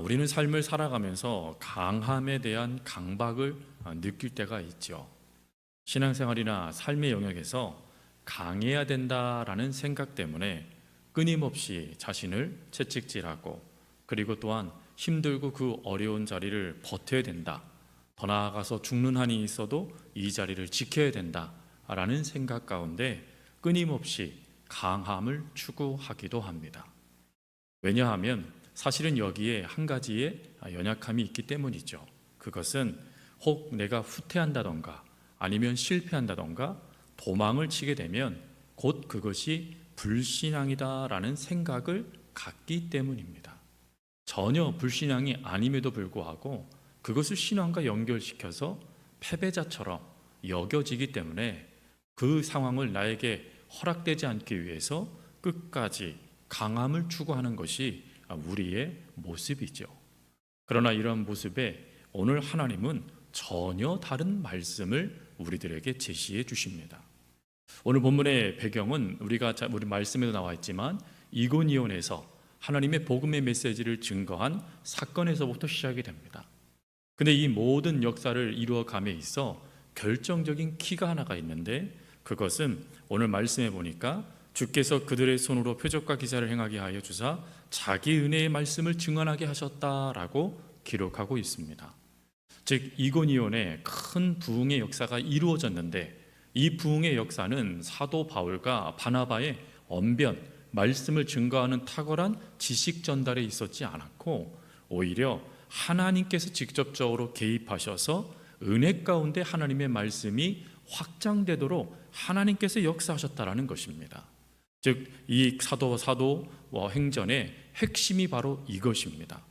우리는 삶을 살아가면서 강함에 대한 강박을 느낄 때가 있죠. 신앙생활이나 삶의 영역에서 강해야 된다라는 생각 때문에 끊임없이 자신을 채찍질하고, 그리고 또한 힘들고 그 어려운 자리를 버텨야 된다, 더 나아가서 죽는 한이 있어도 이 자리를 지켜야 된다라는 생각 가운데 끊임없이 강함을 추구하기도 합니다. 왜냐하면 사실은 여기에 한 가지의 연약함이 있기 때문이죠. 그것은 혹 내가 후퇴한다던가 아니면 실패한다던가 도망을 치게 되면 곧 그것이 불신앙이다라는 생각을 갖기 때문입니다. 전혀 불신앙이 아님에도 불구하고 그것을 신앙과 연결시켜서 패배자처럼 여겨지기 때문에 그 상황을 나에게 허락되지 않기 위해서 끝까지 강함을 추구하는 것이 우리의 모습이죠. 그러나 이런 모습에 오늘 하나님은 전혀 다른 말씀을 우리들에게 제시해 주십니다. 오늘 본문의 배경은 우리 말씀에도 나와 있지만 이고니온에서 하나님의 복음의 메시지를 증거한 사건에서부터 시작이 됩니다. 근데 이 모든 역사를 이루어감에 있어 결정적인 키가 하나가 있는데, 그것은 오늘 말씀해 보니까 주께서 그들의 손으로 표적과 기사를 행하게 하여 주사 자기 은혜의 말씀을 증언하게 하셨다라고 기록하고 있습니다. 즉 이고니온에 큰 부흥의 역사가 이루어졌는데, 이 부흥의 역사는 사도 바울과 바나바의 언변, 말씀을 증거하는 탁월한 지식 전달에 있었지 않았고, 오히려 하나님께서 직접적으로 개입하셔서 은혜 가운데 하나님의 말씀이 확장되도록 하나님께서 역사하셨다라는 것입니다. 즉 이 사도 행전의 핵심이 바로 이것입니다.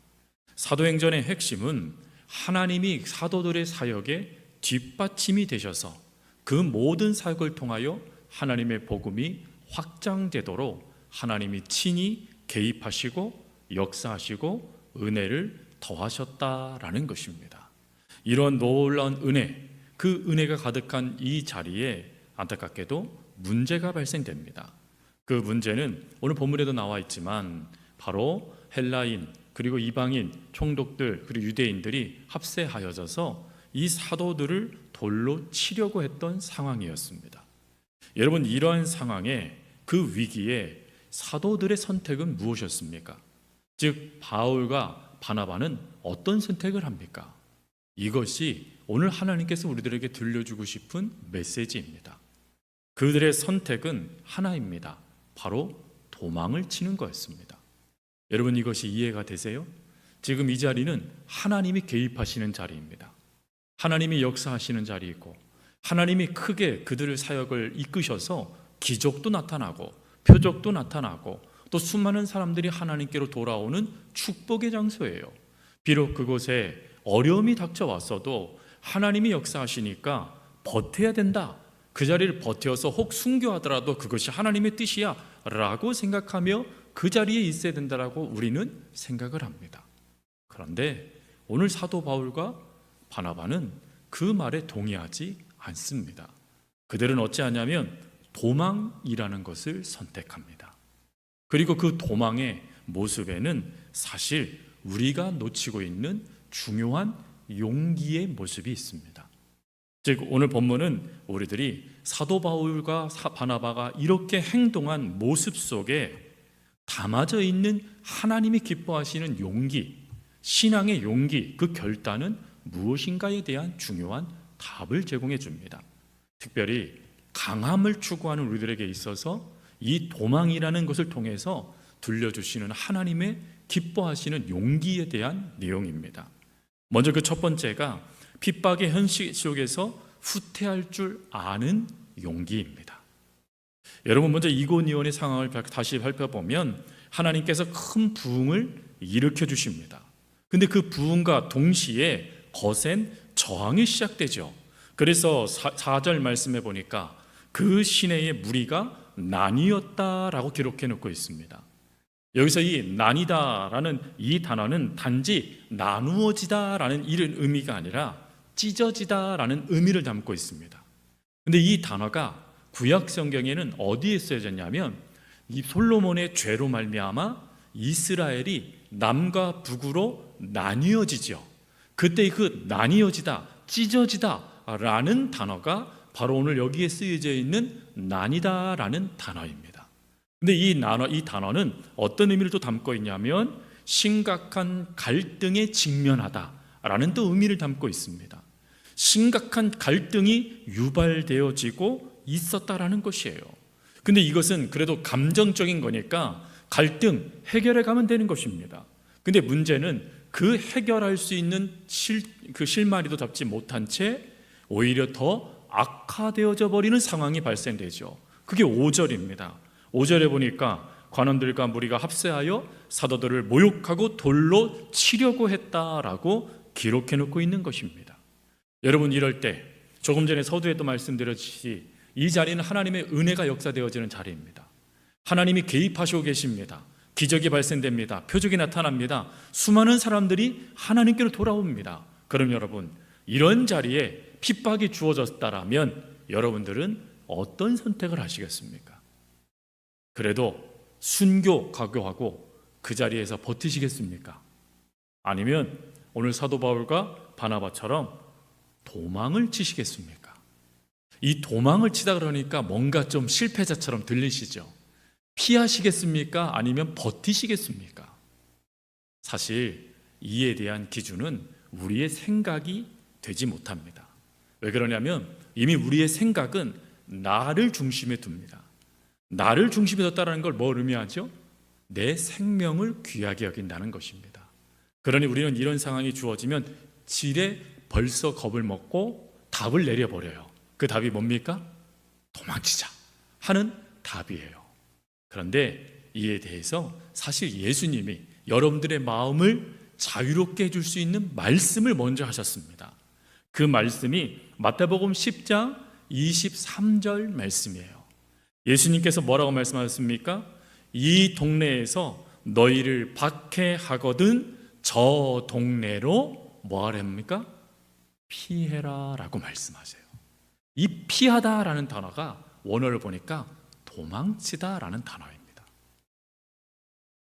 사도행전의 핵심은 하나님이 사도들의 사역에 뒷받침이 되셔서 그 모든 사역을 통하여 하나님의 복음이 확장되도록 하나님이 친히 개입하시고 역사하시고 은혜를 더하셨다라는 것입니다. 이런 놀라운 은혜, 그 은혜가 가득한 이 자리에 안타깝게도 문제가 발생됩니다. 그 문제는 오늘 본문에도 나와 있지만 바로 헬라인 그리고 이방인 총독들 그리고 유대인들이 합세하여져서 이 사도들을 돌로 치려고 했던 상황이었습니다. 여러분, 이러한 상황에, 그 위기에 사도들의 선택은 무엇이었습니까? 즉 바울과 바나바는 어떤 선택을 합니까? 이것이 오늘 하나님께서 우리들에게 들려주고 싶은 메시지입니다. 그들의 선택은 하나입니다. 바로 도망을 치는 거였습니다. 여러분, 이것이 이해가 되세요? 지금 이 자리는 하나님이 개입하시는 자리입니다. 하나님이 역사하시는 자리이고, 하나님이 크게 그들의 사역을 이끄셔서 기적도 나타나고 표적도 나타나고 또 수많은 사람들이 하나님께로 돌아오는 축복의 장소예요. 비록 그곳에 어려움이 닥쳐왔어도 하나님이 역사하시니까 버텨야 된다, 그 자리를 버텨서 혹 순교하더라도 그것이 하나님의 뜻이야 라고 생각하며 그 자리에 있어야 된다라고 우리는 생각을 합니다. 그런데 오늘 사도 바울과 바나바는 그 말에 동의하지 않습니다. 그들은 어찌하냐면 도망이라는 것을 선택합니다. 그리고 그 도망의 모습에는 사실 우리가 놓치고 있는 중요한 용기의 모습이 있습니다. 즉 오늘 본문은 우리들이 사도 바울과 바나바가 이렇게 행동한 모습 속에 담아져 있는 하나님이 기뻐하시는 용기, 신앙의 용기, 그 결단은 무엇인가에 대한 중요한 답을 제공해 줍니다. 특별히 강함을 추구하는 우리들에게 있어서 이 도망이라는 것을 통해서 들려주시는 하나님의 기뻐하시는 용기에 대한 내용입니다. 먼저 그 첫 번째가 핍박의 현실 속에서 후퇴할 줄 아는 용기입니다. 여러분, 먼저 이고니온의 상황을 다시 살펴보면 하나님께서 큰 부흥을 일으켜 주십니다. 근데 그 부흥과 동시에 거센 저항이 시작되죠. 그래서 4절 말씀해 보니까 그 시내의 무리가 나뉘었다라고 기록해 놓고 있습니다. 여기서 이 나뉘다라는 이 단어는 단지 나누어지다라는 이런 의미가 아니라 찢어지다라는 의미를 담고 있습니다. 근데 이 단어가 구약 성경에는 어디에 쓰여졌냐면 이 솔로몬의 죄로 말미암아 이스라엘이 남과 북으로 나뉘어지죠. 그때 그 나뉘어지다, 찢어지다 라는 단어가 바로 오늘 여기에 쓰여져 있는 나뉘다라는 단어입니다. 근데 이 단어는 어떤 의미를 또 담고 있냐면 심각한 갈등에 직면하다라는 또 의미를 담고 있습니다. 심각한 갈등이 유발되어지고 있었다라는 것이에요. 근데 이것은 그래도 감정적인 거니까 갈등 해결해 가면 되는 것입니다. 근데 문제는 그 해결할 수 있는 그 실마리도 잡지 못한 채 오히려 더 악화되어져 버리는 상황이 발생되죠. 그게 5절입니다. 5절에 보니까 관원들과 무리가 합세하여 사도들을 모욕하고 돌로 치려고 했다라고 기록해 놓고 있는 것입니다. 여러분, 이럴 때 조금 전에 서두에도 말씀드렸듯이 이 자리는 하나님의 은혜가 역사되어지는 자리입니다. 하나님이 개입하시고 계십니다. 기적이 발생됩니다. 표적이 나타납니다. 수많은 사람들이 하나님께로 돌아옵니다. 그럼 여러분, 이런 자리에 핍박이 주어졌다라면 여러분들은 어떤 선택을 하시겠습니까? 그래도 순교 각오하고 그 자리에서 버티시겠습니까? 아니면 오늘 사도 바울과 바나바처럼 도망을 치시겠습니까? 이 도망을 치다 그러니까 뭔가 좀 실패자처럼 들리시죠? 피하시겠습니까? 아니면 버티시겠습니까? 사실 이에 대한 기준은 우리의 생각이 되지 못합니다. 왜 그러냐면 이미 우리의 생각은 나를 중심에 둡니다. 나를 중심에 뒀다는 걸 뭘 의미하죠? 내 생명을 귀하게 여긴다는 것입니다. 그러니 우리는 이런 상황이 주어지면 지레 벌써 겁을 먹고 답을 내려버려요. 그 답이 뭡니까? 도망치자 하는 답이에요. 그런데 이에 대해서 사실 예수님이 여러분들의 마음을 자유롭게 해줄 수 있는 말씀을 먼저 하셨습니다. 그 말씀이 마태복음 10장 23절 말씀이에요. 예수님께서 뭐라고 말씀하셨습니까? 이 동네에서 너희를 박해하거든 저 동네로 뭐하랍니까? 피해라 라고 말씀하세요. 이 피하다라는 단어가 원어를 보니까 도망치다라는 단어입니다.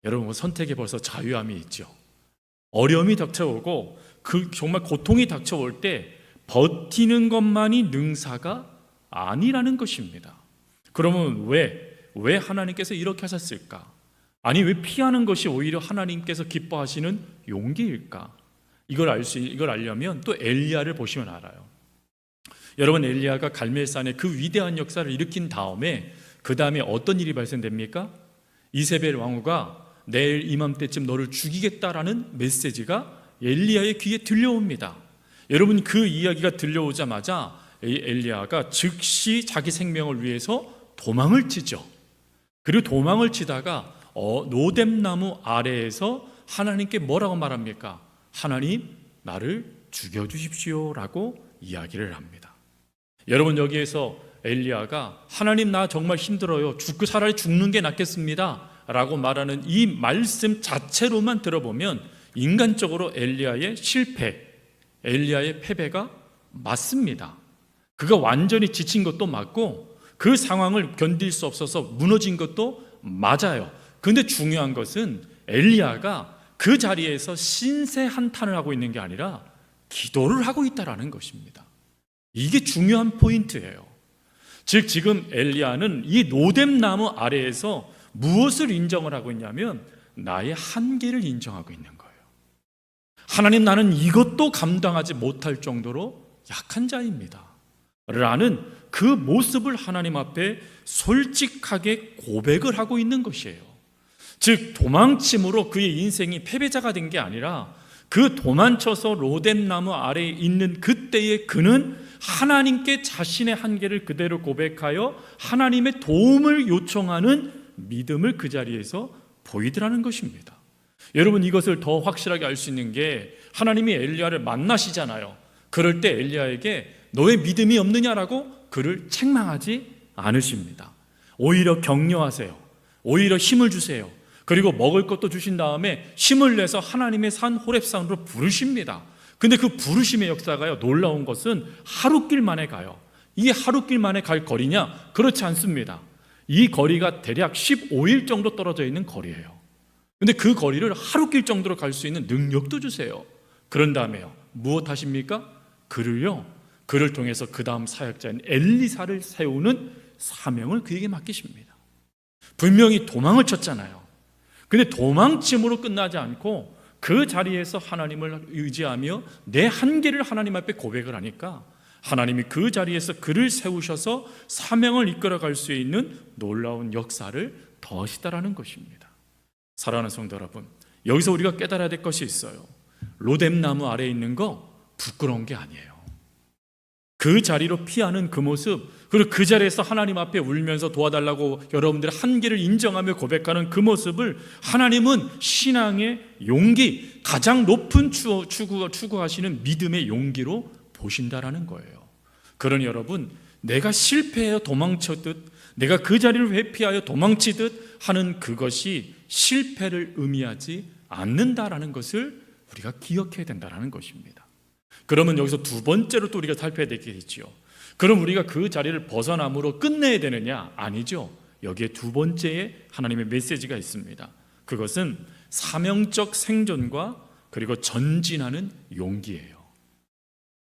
여러분, 선택에 벌써 자유함이 있죠. 어려움이 닥쳐오고 그 정말 고통이 닥쳐올 때 버티는 것만이 능사가 아니라는 것입니다. 그러면 왜 하나님께서 이렇게 하셨을까? 아니, 왜 피하는 것이 오히려 하나님께서 기뻐하시는 용기일까? 이걸 알려면 또 엘리야를 보시면 알아요. 여러분, 엘리야가 갈멜산의 그 위대한 역사를 일으킨 다음에 그 다음에 어떤 일이 발생됩니까? 이세벨 왕후가 내일 이맘때쯤 너를 죽이겠다라는 메시지가 엘리야의 귀에 들려옵니다. 여러분, 그 이야기가 들려오자마자 엘리야가 즉시 자기 생명을 위해서 도망을 치죠. 그리고 도망을 치다가 노뎀나무 아래에서 하나님께 뭐라고 말합니까? 하나님, 나를 죽여주십시오 라고 이야기를 합니다. 여러분, 여기에서 엘리야가 하나님, 나 정말 힘들어요, 차라리 죽는 게 낫겠습니다 라고 말하는 이 말씀 자체로만 들어보면 인간적으로 엘리야의 실패, 엘리야의 패배가 맞습니다. 그가 완전히 지친 것도 맞고 그 상황을 견딜 수 없어서 무너진 것도 맞아요. 그런데 중요한 것은 엘리야가 그 자리에서 신세 한탄을 하고 있는 게 아니라 기도를 하고 있다는 것입니다. 이게 중요한 포인트예요. 즉, 지금 엘리야는 이 노뎀나무 아래에서 무엇을 인정을 하고 있냐면 나의 한계를 인정하고 있는 거예요. 하나님, 나는 이것도 감당하지 못할 정도로 약한 자입니다 라는 그 모습을 하나님 앞에 솔직하게 고백을 하고 있는 것이에요. 즉, 도망침으로 그의 인생이 패배자가 된 게 아니라 그 도망쳐서 로뎀나무 아래에 있는 그때의 그는 하나님께 자신의 한계를 그대로 고백하여 하나님의 도움을 요청하는 믿음을 그 자리에서 보이더라는 것입니다. 여러분, 이것을 더 확실하게 알 수 있는 게 하나님이 엘리야를 만나시잖아요. 그럴 때 엘리야에게 너의 믿음이 없느냐라고 그를 책망하지 않으십니다. 오히려 격려하세요. 오히려 힘을 주세요. 그리고 먹을 것도 주신 다음에 힘을 내서 하나님의 산 호렙산으로 부르십니다. 근데 그 부르심의 역사가요, 놀라운 것은 하루길 만에 가요. 이게 하루길 만에 갈 거리냐? 그렇지 않습니다. 이 거리가 대략 15일 정도 떨어져 있는 거리예요. 근데 그 거리를 하루길 정도로 갈 수 있는 능력도 주세요. 그런 다음에요, 무엇 하십니까? 그를 통해서 그 다음 사역자인 엘리사를 세우는 사명을 그에게 맡기십니다. 분명히 도망을 쳤잖아요. 근데 도망침으로 끝나지 않고 그 자리에서 하나님을 의지하며 내 한계를 하나님 앞에 고백을 하니까 하나님이 그 자리에서 그를 세우셔서 사명을 이끌어갈 수 있는 놀라운 역사를 더하시다라는 것입니다. 사랑하는 성도 여러분, 여기서 우리가 깨달아야 될 것이 있어요. 로뎀나무 아래에 있는 거 부끄러운 게 아니에요. 그 자리로 피하는 그 모습, 그리고 그 자리에서 하나님 앞에 울면서 도와달라고 여러분들의 한계를 인정하며 고백하는 그 모습을 하나님은 신앙의 용기, 가장 높은 추구하시는 믿음의 용기로 보신다라는 거예요. 그러니 여러분, 내가 실패하여 도망쳤듯, 내가 그 자리를 회피하여 도망치듯 하는 그것이 실패를 의미하지 않는다라는 것을 우리가 기억해야 된다는 것입니다. 그러면 여기서 두 번째로 또 우리가 살펴야 될 게 있지요. 그럼 우리가 그 자리를 벗어남으로 끝내야 되느냐? 아니죠. 여기에 두 번째의 하나님의 메시지가 있습니다. 그것은 사명적 생존과 그리고 전진하는 용기예요.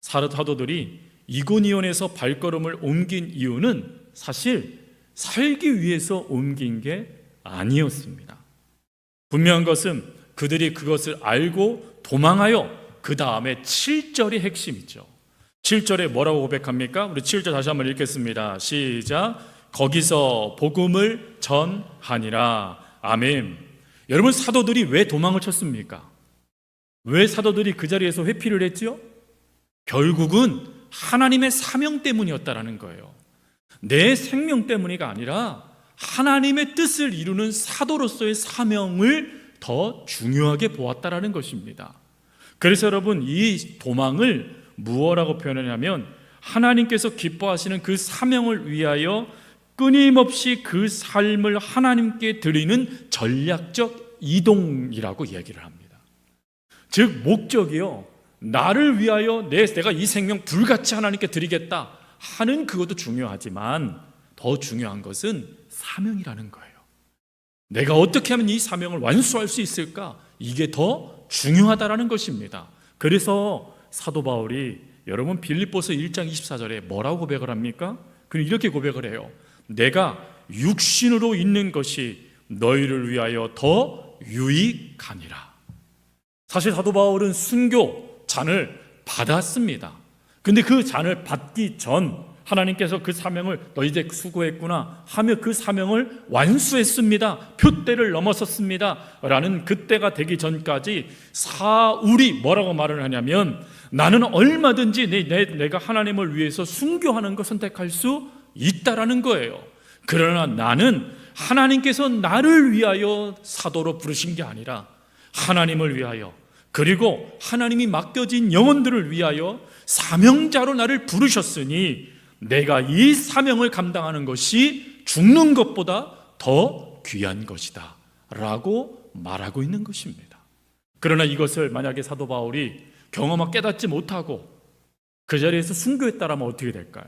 사도들이 이고니온에서 발걸음을 옮긴 이유는 사실 살기 위해서 옮긴 게 아니었습니다. 분명한 것은 그들이 그것을 알고 도망하여 그 다음에 7절이 핵심이죠. 7절에 뭐라고 고백합니까? 우리 7절 다시 한번 읽겠습니다. 시작. 거기서 복음을 전하니라. 아멘. 여러분, 사도들이 왜 도망을 쳤습니까? 왜 사도들이 그 자리에서 회피를 했지요? 결국은 하나님의 사명 때문이었다라는 거예요. 내 생명 때문이가 아니라 하나님의 뜻을 이루는 사도로서의 사명을 더 중요하게 보았다라는 것입니다. 그래서 여러분, 이 도망을 무엇이라고 표현하냐면 하나님께서 기뻐하시는 그 사명을 위하여 끊임없이 그 삶을 하나님께 드리는 전략적 이동이라고 얘기를 합니다. 즉 목적이요, 나를 위하여 내가 이 생명 불같이 하나님께 드리겠다 하는 그것도 중요하지만 더 중요한 것은 사명이라는 거예요. 내가 어떻게 하면 이 사명을 완수할 수 있을까? 이게 더 중요하다라는 것입니다. 그래서 사도 바울이 여러분 빌립보서 1장 24절에 뭐라고 고백을 합니까? 그는 이렇게 고백을 해요. 내가 육신으로 있는 것이 너희를 위하여 더 유익하니라. 사실 사도 바울은 순교 잔을 받았습니다. 근데 그 잔을 받기 전 하나님께서 그 사명을 너 이제 수고했구나 하며 그 사명을 완수했습니다. 표대를 넘어섰습니다 라는 그때가 되기 전까지 사울이 뭐라고 말을 하냐면 나는 얼마든지 내가 하나님을 위해서 순교하는 것 선택할 수 있다라는 거예요. 그러나 나는 하나님께서 나를 위하여 사도로 부르신 게 아니라 하나님을 위하여, 그리고 하나님이 맡겨진 영혼들을 위하여 사명자로 나를 부르셨으니 내가 이 사명을 감당하는 것이 죽는 것보다 더 귀한 것이다 라고 말하고 있는 것입니다. 그러나 이것을 만약에 사도 바울이 경험하고 깨닫지 못하고 그 자리에서 순교했다라면 어떻게 될까요?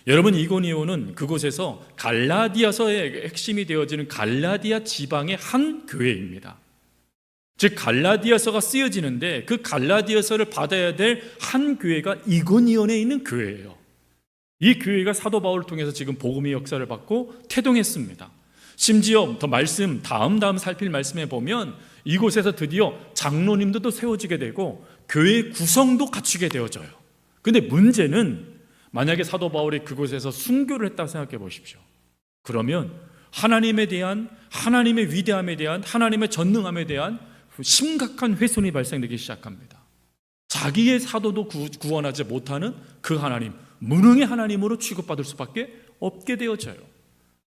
여러분, 이고니온은 그곳에서 갈라디아서의 핵심이 되어지는 갈라디아 지방의 한 교회입니다. 즉 갈라디아서가 쓰여지는데 그 갈라디아서를 받아야 될 한 교회가 이고니온에 있는 교회예요. 이 교회가 사도 바울을 통해서 지금 복음의 역사를 받고 태동했습니다. 심지어 더 말씀 다음 살필 말씀에 보면 이곳에서 드디어 장로님들도 세워지게 되고 교회의 구성도 갖추게 되어져요. 근데 문제는 만약에 사도 바울이 그곳에서 순교를 했다고 생각해 보십시오. 그러면 하나님에 대한, 하나님의 위대함에 대한, 하나님의 전능함에 대한 심각한 훼손이 발생되기 시작합니다. 자기의 사도도 구원하지 못하는 그 하나님, 무능의 하나님으로 취급받을 수밖에 없게 되어져요.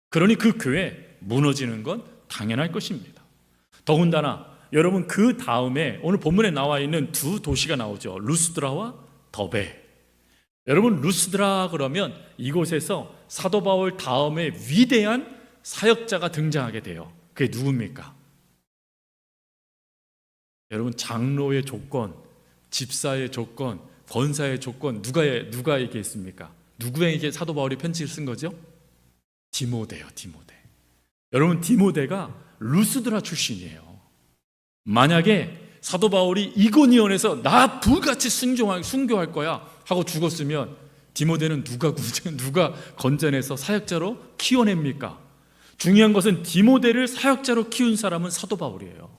그러니 그 교회 무너지는 건 당연할 것입니다. 더군다나 여러분, 그 다음에 오늘 본문에 나와 있는 두 도시가 나오죠. 루스드라와 더베. 여러분, 루스드라 그러면 이곳에서 사도 바울 다음에 위대한 사역자가 등장하게 돼요. 그게 누굽니까? 여러분, 장로의 조건, 집사의 조건, 권사의 조건 누가 얘기했습니까? 누구에게 사도 바울이 편지를 쓴 거죠? 디모데요. 디모데. 여러분, 디모데가 루스드라 출신이에요. 만약에 사도 바울이 이고니온에서 나 불같이 순교할 거야 하고 죽었으면 디모데는 누가 건져내서 사역자로 키워냅니까? 중요한 것은 디모데를 사역자로 키운 사람은 사도 바울이에요.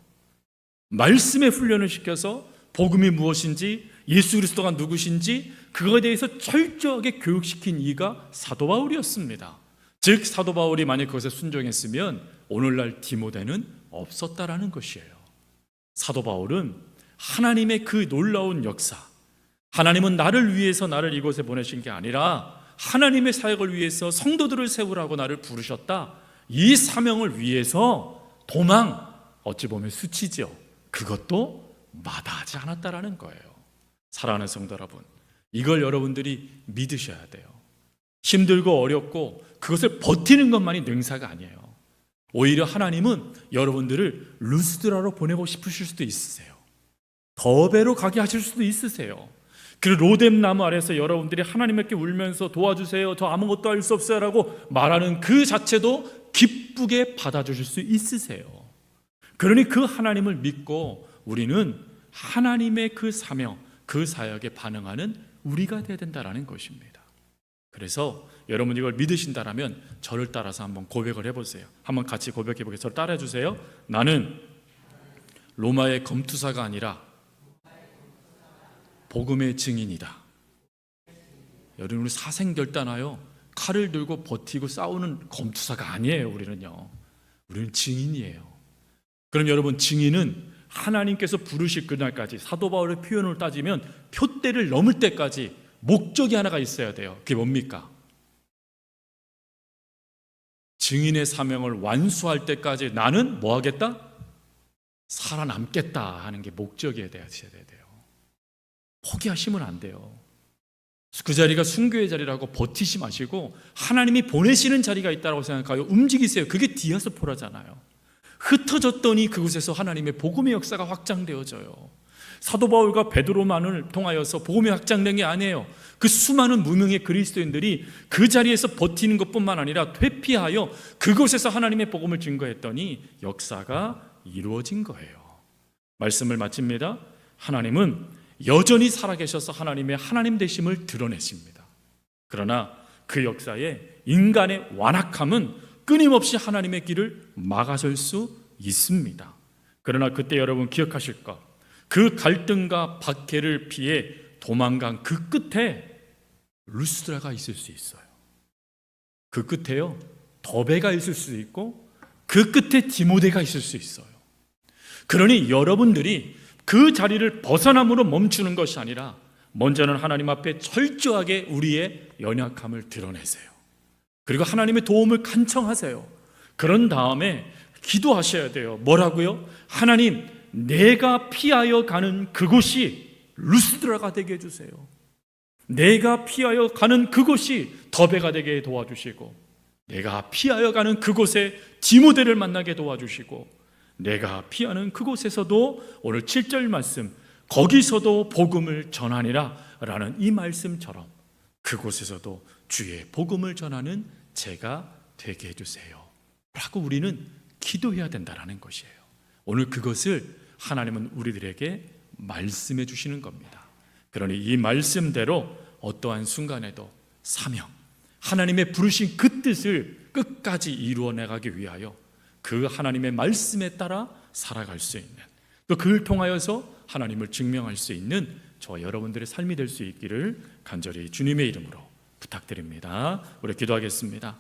말씀에 훈련을 시켜서 복음이 무엇인지, 예수 그리스도가 누구신지 그거에 대해서 철저하게 교육시킨 이가 사도 바울이었습니다. 즉 사도 바울이 만약 그것에 순종했으면 오늘날 디모데는 없었다라는 것이에요. 사도 바울은 하나님의 그 놀라운 역사, 하나님은 나를 위해서 나를 이곳에 보내신 게 아니라 하나님의 사역을 위해서 성도들을 세우라고 나를 부르셨다, 이 사명을 위해서 도망, 어찌 보면 수치죠. 그것도 마다하지 않았다라는 거예요. 사랑하는 성도 여러분, 이걸 여러분들이 믿으셔야 돼요. 힘들고 어렵고 그것을 버티는 것만이 능사가 아니에요. 오히려 하나님은 여러분들을 루스드라로 보내고 싶으실 수도 있으세요. 더베로 가게 하실 수도 있으세요. 그 로뎀 나무 아래서 여러분들이 하나님께 울면서 도와주세요, 저 아무것도 할 수 없어요 라고 말하는 그 자체도 기쁘게 받아주실 수 있으세요. 그러니 그 하나님을 믿고 우리는 하나님의 그 사명, 그 사역에 반응하는 우리가 되어야 된다는 것입니다. 그래서 여러분 이걸 믿으신다면 저를 따라서 한번 고백을 해보세요. 한번 같이 고백해 보겠습니다. 저를 따라해 주세요. 나는 로마의 검투사가 아니라 복음의 증인이다. 여러분 우리 사생결단하여 칼을 들고 버티고 싸우는 검투사가 아니에요. 우리는 증인이에요. 그럼 여러분 증인은 하나님께서 부르실 그날까지, 사도 바울의 표현을 따지면 표대를 넘을 때까지 목적이 하나가 있어야 돼요. 그게 뭡니까? 증인의 사명을 완수할 때까지 나는 뭐 하겠다? 살아남겠다 하는 게 목적이어야 돼요. 포기하시면 안 돼요. 그 자리가 순교의 자리라고 버티지 마시고 하나님이 보내시는 자리가 있다고 생각하여 움직이세요. 그게 디아스포라잖아요. 흩어졌더니 그곳에서 하나님의 복음의 역사가 확장되어져요. 사도 바울과 베드로만을 통하여서 복음이 확장된 게 아니에요. 그 수많은 무명의 그리스도인들이 그 자리에서 버티는 것뿐만 아니라 회피하여 그곳에서 하나님의 복음을 증거했더니 역사가 이루어진 거예요. 말씀을 마칩니다. 하나님은 여전히 살아계셔서 하나님의 하나님 되심을 드러내십니다. 그러나 그 역사에 인간의 완악함은 끊임없이 하나님의 길을 막아설 수 있습니다. 그러나 그때 여러분 기억하실 것, 그 갈등과 박해를 피해 도망간 그 끝에 루스드라가 있을 수 있어요. 그 끝에요 더베가 있을 수 있고 그 끝에 디모데가 있을 수 있어요. 그러니 여러분들이 그 자리를 벗어남으로 멈추는 것이 아니라 먼저는 하나님 앞에 철저하게 우리의 연약함을 드러내세요. 그리고 하나님의 도움을 간청하세요. 그런 다음에 기도하셔야 돼요. 뭐라고요? 하나님, 내가 피하여 가는 그곳이 루스드라가 되게 해주세요. 내가 피하여 가는 그곳이 더베가 되게 도와주시고, 내가 피하여 가는 그곳에 디모데를 만나게 도와주시고, 내가 피하는 그곳에서도 오늘 7절 말씀, 거기서도 복음을 전하니라 라는 이 말씀처럼 그곳에서도 주의 복음을 전하는 제가 되게 해주세요 라고 우리는 기도해야 된다는 것이에요. 오늘 그것을 하나님은 우리들에게 말씀해 주시는 겁니다. 그러니 이 말씀대로 어떠한 순간에도 사명, 하나님의 부르신 그 뜻을 끝까지 이루어내가기 위하여 그 하나님의 말씀에 따라 살아갈 수 있는, 또 그를 통하여서 하나님을 증명할 수 있는 저와 여러분들의 삶이 될 수 있기를 간절히 주님의 이름으로 부탁드립니다. 우리 기도하겠습니다.